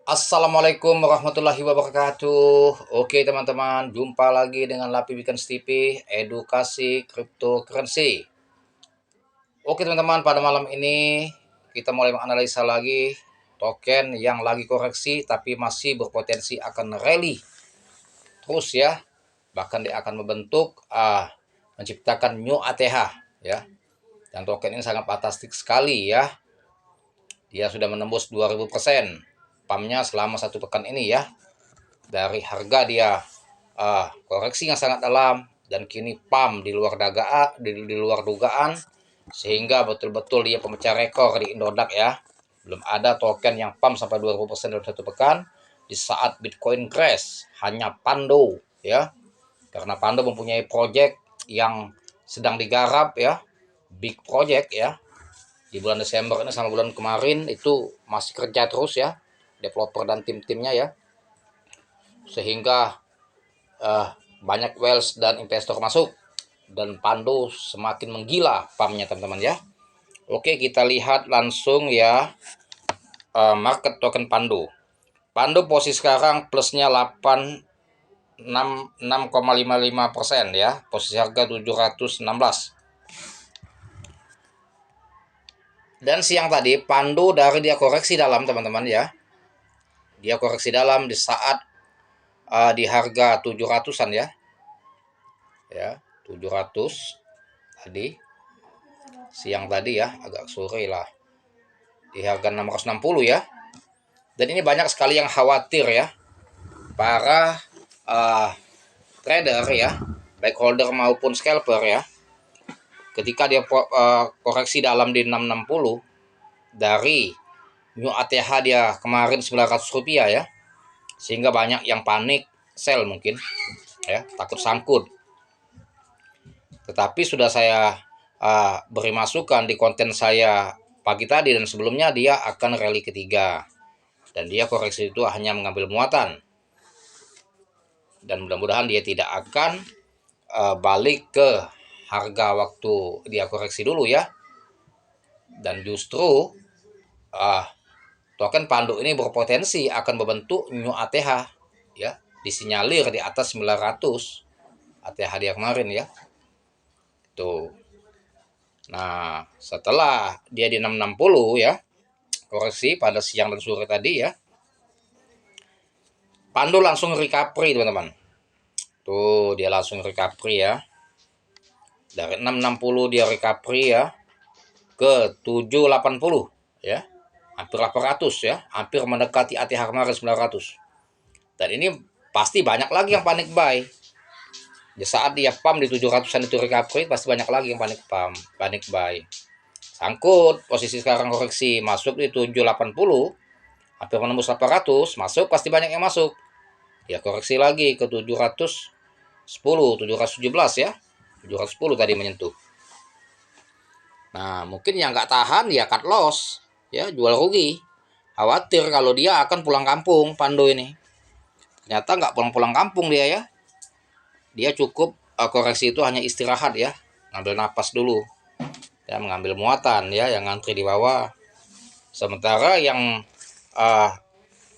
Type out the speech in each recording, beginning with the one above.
Assalamualaikum warahmatullahi wabarakatuh. Oke teman-teman, jumpa lagi dengan Lapi Weekends TV, edukasi cryptocurrency. Oke teman-teman, pada malam ini kita mulai menganalisa lagi token yang lagi koreksi tapi masih berpotensi akan rally terus ya. Bahkan dia akan membentuk menciptakan new ATH ya. Dan token ini sangat fantastik sekali ya. Dia sudah menembus 2000% pamnya selama 1 pekan ini ya. Dari harga dia koreksi yang sangat dalam dan kini pam di luar di luar dugaan, sehingga betul-betul dia pemecah rekor di Indodax ya. Belum ada token yang pam sampai 20% dalam 1 pekan di saat Bitcoin crash. Hanya Pando ya, karena Pando mempunyai project yang sedang digarap ya, big project ya. Di bulan Desember ini sama bulan kemarin itu masih kerja terus ya, developer dan tim-timnya ya, sehingga banyak whales dan investor masuk dan Pando semakin menggila pamnya teman-teman ya. Oke, kita lihat langsung ya market token Pando. Pando posisi sekarang plusnya 6,55% ya, posisi harga 716. Dan siang tadi Pando dari dia koreksi dalam teman-teman ya, dia koreksi dalam di saat di harga 700-an ya, 700 tadi siang tadi ya, agak sore lah, di harga 660 ya. Dan ini banyak sekali yang khawatir ya, para trader ya, baik holder maupun scalper ya, ketika dia koreksi dalam di 660 dari new ATH dia kemarin 900 rupiah ya, sehingga banyak yang panik sell mungkin ya, takut sangkut. Tetapi sudah saya beri masukan di konten saya pagi tadi dan sebelumnya, dia akan rally ketiga dan dia koreksi itu hanya mengambil muatan, dan mudah-mudahan dia tidak akan balik ke harga waktu dia koreksi dulu ya. Dan justru token Pando ini berpotensi akan membentuk new ATH ya, disinyalir di atas 900 ATH dia kemarin ya. Tuh. Nah, setelah dia di 660 ya, koreksi pada siang dan sore tadi ya, Pando langsung recovery teman-teman. Tuh, dia langsung recovery ya. Dari 660 dia recovery ya ke 780 ya. Hampir 800 ya, hampir mendekati ATH kemarin 900. Dan ini pasti banyak lagi yang panik buy. Di saat dia pam di 700-an itu recovery, pasti banyak lagi yang panik buy. Sangkut, posisi sekarang koreksi, masuk di 780, hampir menembus 800, masuk pasti banyak yang masuk. Ya koreksi lagi ke 710, 717 ya. 710 tadi menyentuh. Nah, mungkin yang nggak tahan ya cut loss, ya jual rugi. Khawatir kalau dia akan pulang kampung Pando ini. Ternyata nggak pulang-pulang kampung dia ya. Dia cukup koreksi itu hanya istirahat ya, ngambil napas dulu, ya mengambil muatan ya, yang ngantri di bawah. Sementara yang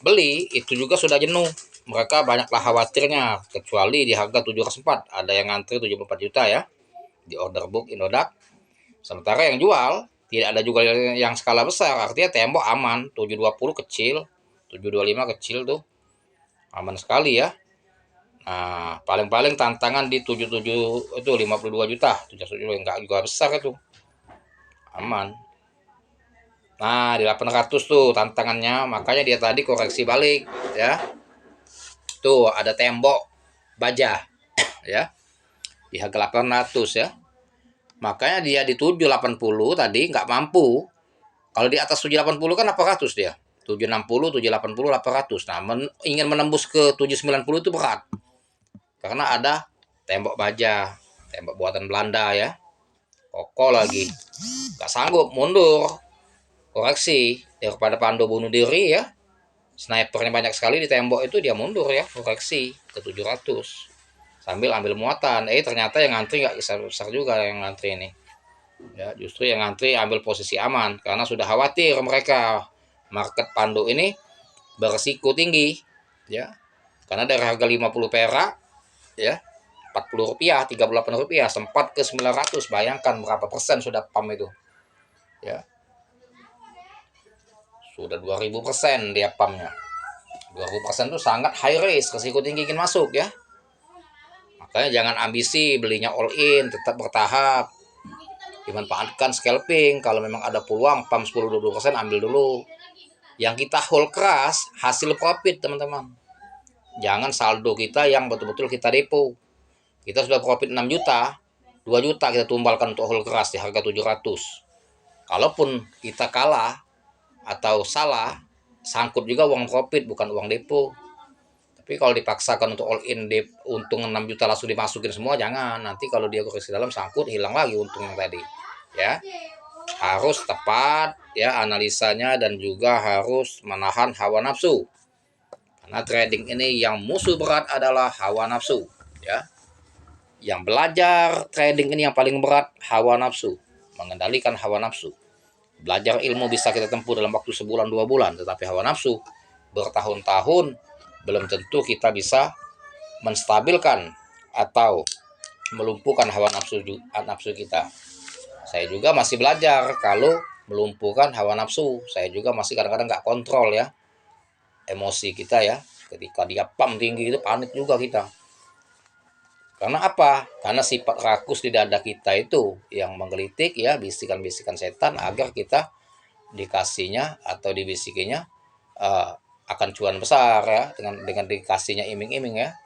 beli itu juga sudah jenuh. Mereka banyaklah khawatirnya, kecuali di harga 704 ada yang ngantri 74 juta ya di order book Indodax. Sementara yang jual tidak ada juga yang skala besar, artinya tembok aman. 720 kecil, 725 kecil tuh aman sekali ya. Nah, paling-paling tantangan di 77 itu 52 juta, 77 enggak juga besar itu. Aman. Nah, di 800 tuh tantangannya, makanya dia tadi koreksi balik ya. Tuh ada tembok baja ya. Di harga 800 ya. Makanya dia di 780 tadi nggak mampu. Kalau di atas 780 kan 800 dia. 760, 780, 800. Nah, ingin menembus ke 790 itu berat. Karena ada tembok baja, tembok buatan Belanda ya. Kokoh lagi. Nggak sanggup mundur. Koreksi daripada Pando bunuh diri ya. Snipernya banyak sekali di tembok itu, dia mundur ya, koreksi ke 700 sambil ambil muatan. Ternyata yang ngantri nggak besar juga yang ngantri ini ya, justru yang ngantri ambil posisi aman karena sudah khawatir mereka market Pando ini berisiko tinggi ya. Karena dari harga 50 perak ya, 40 rupiah, 38 rupiah, sempat ke 900. Bayangkan berapa persen sudah pam itu ya. Sudah 2000% dia pamnya. 2000% itu sangat high risk, risiko tinggi ingin masuk ya. Makanya jangan ambisi belinya all in, tetap bertahap. Dimanfaatkan scalping, kalau memang ada peluang pam 10-20% ambil dulu. Yang kita hold keras hasil profit teman-teman. Jangan saldo kita yang betul-betul kita depo. Kita sudah profit 6 juta, 2 juta kita tumbalkan untuk hold keras di harga 700. Kalaupun kita kalah atau salah, sangkut juga uang profit bukan uang depo. Tapi kalau dipaksakan untuk all in untung 6 juta langsung dimasukin semua, jangan. Nanti kalau dia koreksi dalam sangkut, hilang lagi untung yang tadi ya. Harus tepat ya analisanya, dan juga harus menahan hawa nafsu, karena trading ini yang musuh berat adalah hawa nafsu ya. Yang belajar trading ini yang paling berat hawa nafsu, mengendalikan hawa nafsu. Belajar ilmu bisa kita tempuh dalam waktu sebulan 2 bulan, tetapi hawa nafsu bertahun-tahun belum tentu kita bisa menstabilkan atau melumpuhkan hawa nafsu kita. Saya juga masih belajar kalau melumpuhkan hawa nafsu. Saya juga masih kadang-kadang nggak kontrol ya emosi kita ya. Ketika dia pam tinggi itu panik juga kita. Karena apa? Karena sifat rakus di dada kita itu yang menggelitik ya, bisikan-bisikan setan agar kita dikasihnya atau dibisikinya akan cuan besar ya, dengan dikasihnya iming-iming ya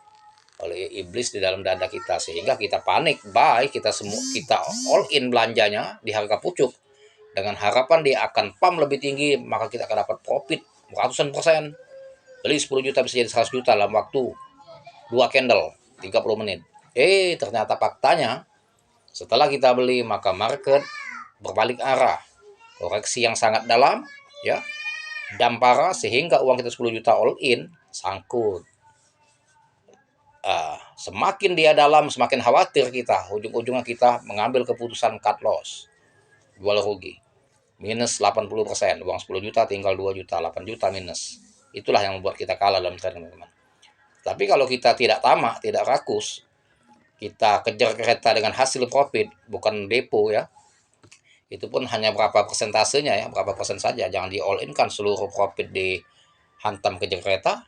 oleh iblis di dalam dada kita, sehingga kita panik, baik kita all in belanjanya di harga pucuk dengan harapan dia akan pam lebih tinggi, maka kita akan dapat profit ratusan persen. Beli 10 juta bisa jadi 100 juta dalam waktu 2 candle 30 menit. Ternyata faktanya setelah kita beli maka market berbalik arah, koreksi yang sangat dalam ya, dampara, sehingga uang kita 10 juta all in sangkut. Semakin dia dalam, semakin khawatir kita. Ujung-ujungnya kita mengambil keputusan cut loss, jual rugi, minus 80%. Uang 10 juta tinggal 2 juta, 8 juta minus. Itulah yang membuat kita kalah dalam trading, teman-teman. Tapi kalau kita tidak tamak, tidak rakus, kita kejar kereta dengan hasil profit, bukan depo ya, itu pun hanya berapa persentasenya ya, berapa persen saja. Jangan di all in kan seluruh profit dihantam kejar kereta,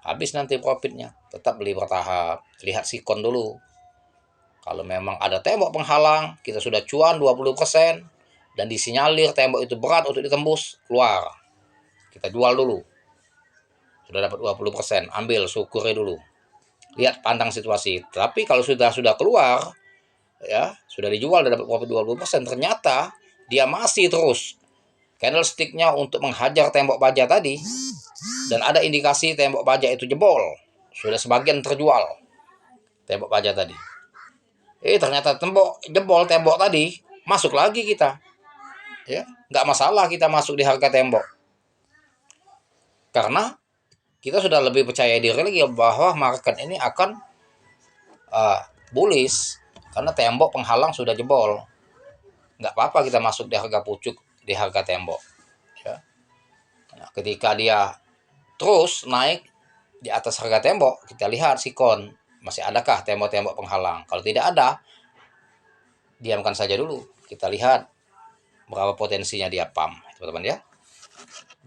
habis nanti profitnya. Tetap beli bertahap, lihat sikon dulu. Kalau memang ada tembok penghalang, kita sudah cuan 20% dan disinyalir tembok itu berat untuk ditembus, keluar. Kita jual dulu. Sudah dapat 20%, ambil, syukuri dulu. Lihat, pandang situasi. Tapi kalau sudah keluar ya, sudah dijual dan dapat profit 20%, ternyata dia masih terus candlestick-nya untuk menghajar tembok baja tadi, dan ada indikasi tembok baja itu jebol, sudah sebagian terjual tembok baja tadi. Ternyata jebol tembok tadi, masuk lagi kita ya, nggak masalah kita masuk di harga tembok, karena kita sudah lebih percaya diri lagi bahwa market ini akan bullish, karena tembok penghalang sudah jebol. Nggak apa-apa kita masuk di harga pucuk, di harga tembok ya. Nah, ketika dia terus naik di atas harga tembok, kita lihat sikon, masih adakah tembok-tembok penghalang. Kalau tidak ada, diamkan saja dulu, kita lihat berapa potensinya dia pam, teman-teman ya.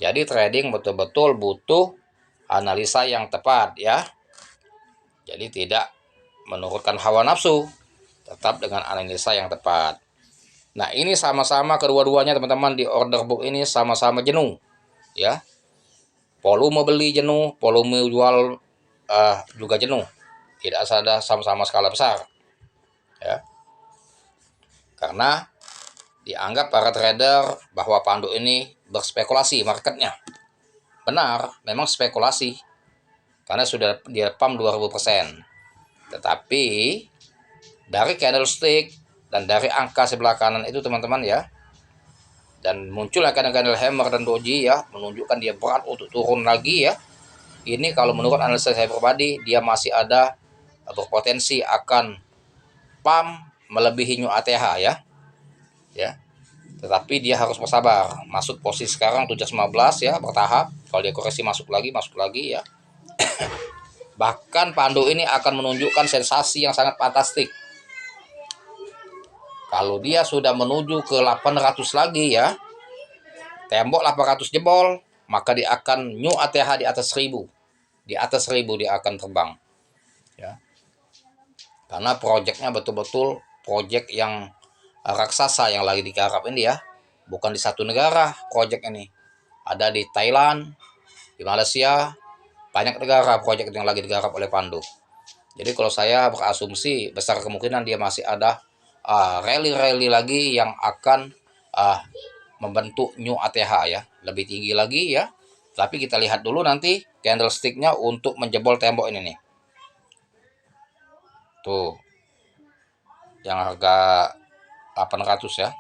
Jadi trading betul-betul butuh analisa yang tepat ya. Jadi tidak menurutkan hawa nafsu, tetap dengan analisa yang tepat. Nah, ini sama-sama kedua-duanya teman-teman di order book ini sama-sama jenuh ya. Volume beli jenuh, volume jual juga jenuh. Tidak ada sama-sama skala besar ya. Karena dianggap para trader bahwa Pandu ini berspekulasi marketnya. Benar, memang spekulasi karena sudah dia pam 2000%. Tetapi dari candlestick dan dari angka sebelah kanan itu teman-teman ya, dan munculnya candle hammer dan doji ya, menunjukkan dia berat untuk turun lagi ya. Ini kalau menurut analisa saya pribadi, dia masih ada berpotensi akan pam melebihi new ATH ya. Tetapi dia harus bersabar. Masuk posisi sekarang 715 ya, bertahap. Kalau dia koreksi masuk lagi ya. Bahkan Pandu ini akan menunjukkan sensasi yang sangat fantastik. Kalau dia sudah menuju ke 800 lagi ya, tembok 800 jebol, maka dia akan new ATH di atas 1000. Di atas 1000 dia akan terbang. Ya. Karena proyeknya betul-betul proyek yang raksasa yang lagi digarap ini ya. Bukan di satu negara proyek ini. Ada di Thailand, di Malaysia, banyak negara proyek yang lagi digarap oleh Pandu. Jadi kalau saya berasumsi besar kemungkinan dia masih ada rally-rally lagi yang akan membentuk new ATH ya, lebih tinggi lagi ya. Tapi kita lihat dulu nanti candlesticknya untuk menjebol tembok ini nih. Tuh, yang harga 800 ya.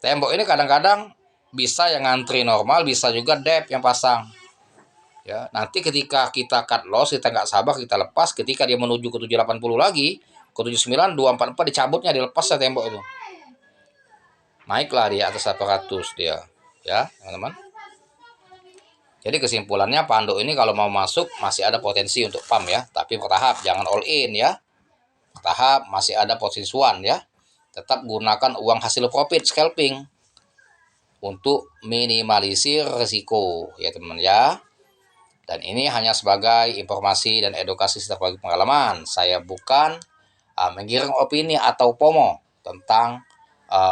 Tembok ini kadang-kadang bisa yang ngantri normal, bisa juga dep yang pasang. Ya, nanti ketika kita cut loss, kita nggak sabar, kita lepas. Ketika dia menuju ke 780 lagi, ke 79, 244 dicabutnya, dilepas ya tembok itu. Naiklah dia atas 800 dia. Ya, teman-teman. Jadi kesimpulannya Pandu ini kalau mau masuk masih ada potensi untuk pump ya, tapi bertahap, jangan all in ya. Bertahap, masih ada potensi one ya. Tetap gunakan uang hasil profit scalping untuk minimalisir risiko ya teman ya. Dan ini hanya sebagai informasi dan edukasi sebagai pengalaman. Saya bukan menggiring opini atau FOMO tentang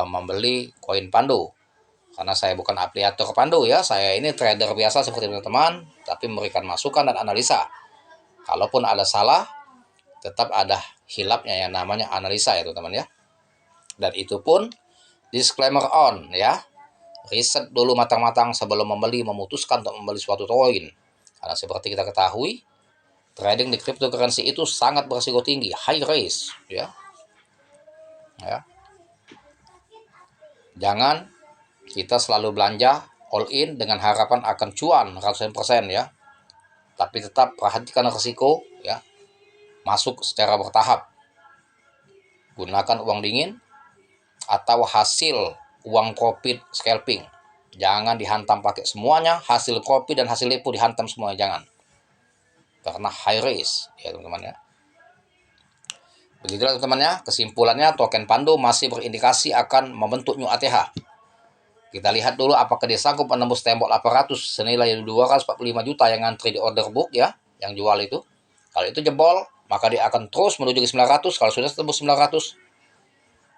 membeli koin Pandu. Karena saya bukan afiliator Pandu ya. Saya ini trader biasa seperti teman-teman, tapi memberikan masukan dan analisa. Kalaupun ada salah, tetap ada hilapnya yang namanya analisa ya teman-teman ya. Dan itu pun disclaimer on ya. Riset dulu matang-matang sebelum membeli, memutuskan untuk membeli suatu koin. Karena seperti kita ketahui, trading di cryptocurrency itu sangat berisiko tinggi, high risk ya. Ya. Jangan kita selalu belanja all in dengan harapan akan cuan 100% ya. Tapi tetap perhatikan risiko ya. Masuk secara bertahap. Gunakan uang dingin atau hasil uang profit scalping. Jangan dihantam pakai semuanya, hasil profit dan hasil lipo dihantam semuanya, jangan. Karena high risk ya teman-teman ya. Begitulah teman-teman ya, kesimpulannya token Pandu masih berindikasi akan membentuk new ATH. Kita lihat dulu apakah dia sanggup menembus tembok 800 senilai 245 juta yang ngantri di order book ya, yang jual itu. Kalau itu jebol, maka dia akan terus menuju ke 900. Kalau sudah tembus 900,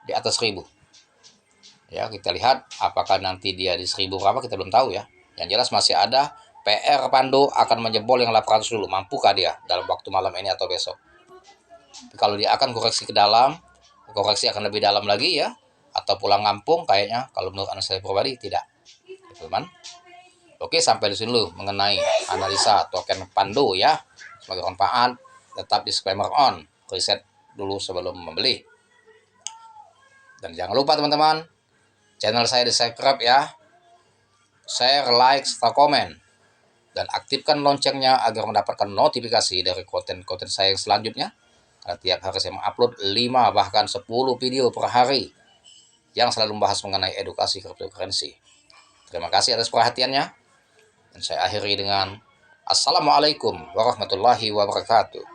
di atas 1000. Ya, kita lihat apakah nanti dia di 1000 berapa kita belum tahu ya. Yang jelas masih ada PR Pandu akan menjebol yang 800 dulu. Mampukah dia dalam waktu malam ini atau besok? Kalau dia akan koreksi ke dalam, koreksi akan lebih dalam lagi ya, atau pulang kampung kayaknya kalau menurut analisa saya pribadi tidak. Teman. Oke, sampai di sini dulu mengenai analisa token Pandu ya. Semoga bermanfaat. Tetap disclaimer on, riset dulu sebelum membeli. Dan jangan lupa teman-teman, channel saya di subscribe ya. Share, like, serta komen. Dan aktifkan loncengnya agar mendapatkan notifikasi dari konten-konten saya yang selanjutnya. Karena tiap hari saya mengupload 5 bahkan 10 video per hari yang selalu membahas mengenai edukasi cryptocurrency. Terima kasih atas perhatiannya. Dan saya akhiri dengan Assalamualaikum warahmatullahi wabarakatuh.